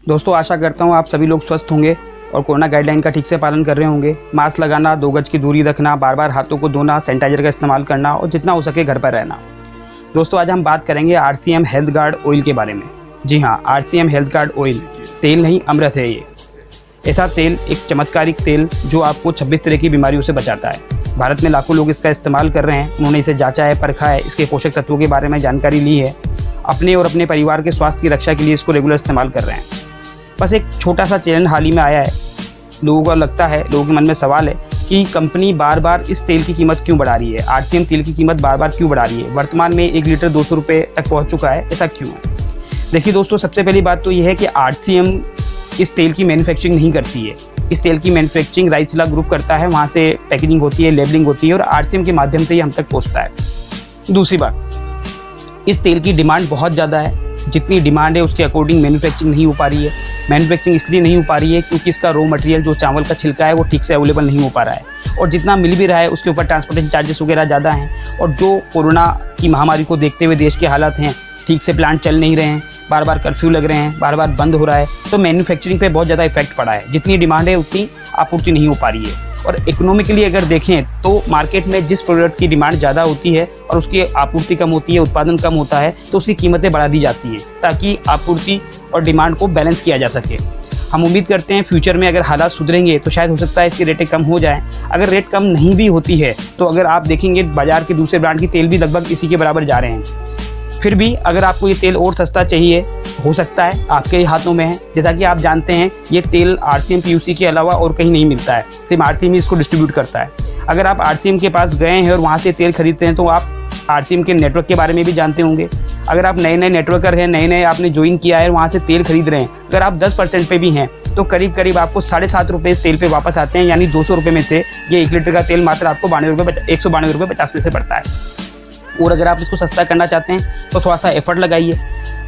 दोस्तों आशा करता हूँ आप सभी लोग स्वस्थ होंगे और कोरोना गाइडलाइन का ठीक से पालन कर रहे होंगे। मास्क लगाना, 2 गज की दूरी रखना, बार बार हाथों को धोना, सैनिटाइजर का इस्तेमाल करना और जितना हो सके घर पर रहना। दोस्तों आज हम बात करेंगे RCM हेल्थ गार्ड ऑयल के बारे में। जी हाँ, RCM हेल्थ गार्ड ऑयल तेल नहीं अमृत है। ये ऐसा तेल एक चमत्कारिक तेल जो आपको 26 तरह की बीमारियों से बचाता है। भारत में लाखों लोग इसका इस्तेमाल कर रहे हैं। उन्होंने इसे जांचा है, परखा है, इसके पोषक तत्वों के बारे में जानकारी ली है, अपने और अपने परिवार के स्वास्थ्य की रक्षा के लिए इसको रेगुलर इस्तेमाल कर रहे हैं। बस एक छोटा सा चैलेंज हाल ही में आया है। लोगों को लगता है, लोगों के मन में सवाल है कि कंपनी बार बार इस तेल की कीमत क्यों बढ़ा रही है, RCM तेल की कीमत बार बार क्यों बढ़ा रही है। वर्तमान में 1 लीटर 200 रुपये तक पहुँच चुका है, ऐसा क्यों है? देखिए दोस्तों, सबसे पहली बात तो यह है कि RCM इस तेल की मैन्युफैक्चरिंग नहीं करती है। इस तेल की मैन्युफैक्चरिंग राइसिला ग्रुप करता है, वहाँ से पैकेजिंग होती है, लेबलिंग होती है और RCM के माध्यम से ये हम तक पहुँचता है। दूसरी बात, इस तेल की डिमांड बहुत ज़्यादा है। जितनी डिमांड है उसके अकॉर्डिंग मैन्युफैक्चरिंग नहीं हो पा रही है। मैन्युफैक्चरिंग इसलिए नहीं हो पा रही है क्योंकि इसका रॉ मटेरियल जो चावल का छिलका है वो ठीक से अवेलेबल नहीं हो पा रहा है, और जितना मिल भी रहा है उसके ऊपर ट्रांसपोर्टेशन चार्जेस वगैरह ज़्यादा हैं। और जो कोरोना की महामारी को देखते हुए देश के हालात हैं, ठीक से प्लांट चल नहीं रहे हैं, बार बार कर्फ्यू लग रहे हैं, बार बार बंद हो रहा है, तो मैन्युफैक्चरिंग पे बहुत ज़्यादा इफेक्ट पड़ा है। जितनी डिमांड है उतनी आपूर्ति नहीं हो पा रही है। और इकोनॉमिकली अगर देखें तो मार्केट में जिस प्रोडक्ट की डिमांड ज़्यादा होती है और उसकी आपूर्ति कम होती है, उत्पादन कम होता है, तो उसकी कीमतें बढ़ा दी जाती हैं ताकि आपूर्ति और डिमांड को बैलेंस किया जा सके। हम उम्मीद करते हैं फ्यूचर में अगर हालात सुधरेंगे तो शायद हो सकता है इसकी रेटें कम हो जाएं। अगर रेट कम नहीं भी होती है तो अगर आप देखेंगे बाज़ार के दूसरे ब्रांड की तेल भी लगभग इसी के बराबर जा रहे हैं। फिर भी अगर आपको ये तेल और सस्ता चाहिए, हो सकता है आपके हाथों में है। जैसा कि आप जानते हैं ये तेल RCM PUC के अलावा और कहीं नहीं मिलता है, सिर्फ RCM ही इसको डिस्ट्रीब्यूट करता है। अगर आप RCM के पास गए हैं और वहाँ से तेल खरीदते हैं तो आप RCM के नेटवर्क के बारे में भी जानते होंगे। अगर आप नए नेटवर्कर हैं, नए आपने ज्वाइन किया है और वहाँ से तेल खरीद रहे हैं, अगर आप 10% पे भी हैं तो करीब करीब आपको 7.5 रुपये इस तेल पे वापस आते हैं। यानी 200 रुपये में से ये 1 लीटर का तेल मात्र आपको 192 रुपये 50 पैसे पड़ता है। और अगर आप इसको सस्ता करना चाहते हैं तो थोड़ा सा एफर्ट लगाइए।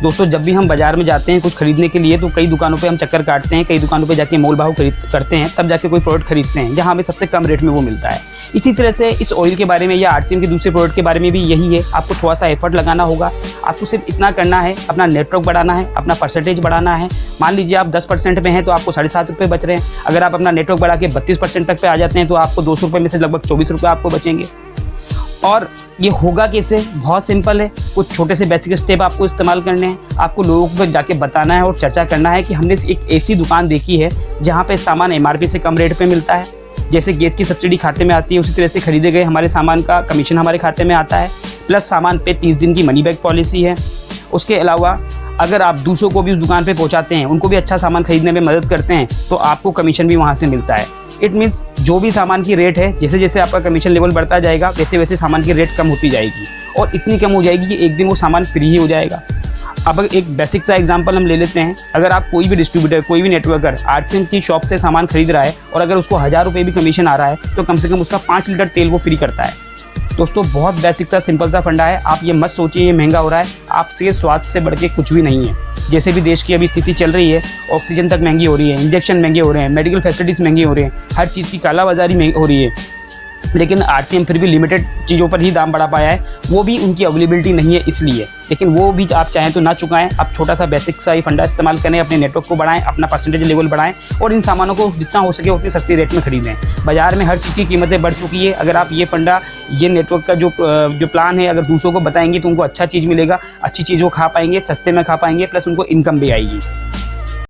दोस्तों जब भी हम बाज़ार में जाते हैं कुछ खरीदने के लिए तो कई दुकानों पे हम चक्कर काटते हैं, कई दुकानों पे जाके मोल भाव करते हैं, तब जाके कोई प्रोडक्ट खरीदते हैं जहाँ हमें सबसे कम रेट में वो मिलता है। इसी तरह से इस ऑयल के बारे में या RCM के दूसरे प्रोडक्ट के बारे में भी यही है। आपको थोड़ा सा एफर्ट लगाना होगा। आपको सिर्फ इतना करना है, अपना नेटवर्क बढ़ाना है, अपना परसेंटेज बढ़ाना है। मान लीजिए आप 10% में हैं तो आपको 7.5 रुपये बच रहे हैं। अगर आप अपना नेटवर्क बढ़ा के 32% तक पे आ जाते हैं तो आपको 200 रुपये में से लगभग 24 रुपये आपको बचेंगे। और ये होगा कैसे? बहुत सिंपल है। कुछ छोटे से बेसिक स्टेप आपको इस्तेमाल करने हैं। आपको लोगों को जाके बताना है और चर्चा करना है कि हमने एक ऐसी दुकान देखी है जहाँ पे सामान MRP से कम रेट पे मिलता है। जैसे गैस की सब्सिडी खाते में आती है उसी तरह से खरीदे गए हमारे सामान का कमीशन हमारे खाते में आता है, प्लस सामान पे 30 दिन की मनी बैक पॉलिसी है। उसके अलावा अगर आप दूसरों को भी उस दुकान पे पहुंचाते हैं, उनको भी अच्छा सामान खरीदने में मदद करते हैं, तो आपको कमीशन भी वहाँ से मिलता है। इट मीन्स जो भी सामान की रेट है, जैसे जैसे आपका कमीशन लेवल बढ़ता जाएगा वैसे वैसे सामान की रेट कम होती जाएगी, और इतनी कम हो जाएगी कि एक दिन वो सामान फ्री ही हो जाएगा। अब एक बेसिक सा एग्जांपल हम ले लेते हैं। अगर आप कोई भी डिस्ट्रीब्यूटर, कोई भी नेटवर्कर RCM की शॉप से सामान खरीद रहा है और अगर उसको 1000 रुपये भी कमीशन आ रहा है तो कम से कम उसका 5 लीटर तेल वो फ्री करता है। दोस्तों बहुत बेसिक सा सिंपल सा फंडा है। आप ये मत सोचिए ये महंगा हो रहा है। आपसे स्वास्थ्य से बढ़ के कुछ भी नहीं है। जैसे भी देश की अभी स्थिति चल रही है, ऑक्सीजन तक महंगी हो रही है, इंजेक्शन महंगे हो रहे हैं, मेडिकल फैसिलिटीज़ महंगी हो रही हैं, हर चीज़ की कालाबाजारी हो रही है, लेकिन RCM फिर भी लिमिटेड चीज़ों पर ही दाम बढ़ा पाया है। वो भी उनकी अवेलेबिलिटी नहीं है इसलिए, लेकिन वो भी आप चाहें तो ना चुकाएं। आप छोटा सा बेसिक सा ही फंडा इस्तेमाल करें, अपने नेटवर्क को बढ़ाएं, अपना परसेंटेज लेवल बढ़ाएं और इन सामानों को जितना हो सके उतनी सस्ती रेट में खरीदें। बाज़ार में हर चीज़ की कीमतें बढ़ चुकी है। अगर आप ये फंडा, ये नेटवर्क का जो प्लान है, अगर दूसरों को बताएंगे तो उनको अच्छा चीज़ मिलेगा, अच्छी चीज़ वो खा पाएंगे, सस्ते में खा पाएंगे, प्लस उनको इनकम भी आएगी।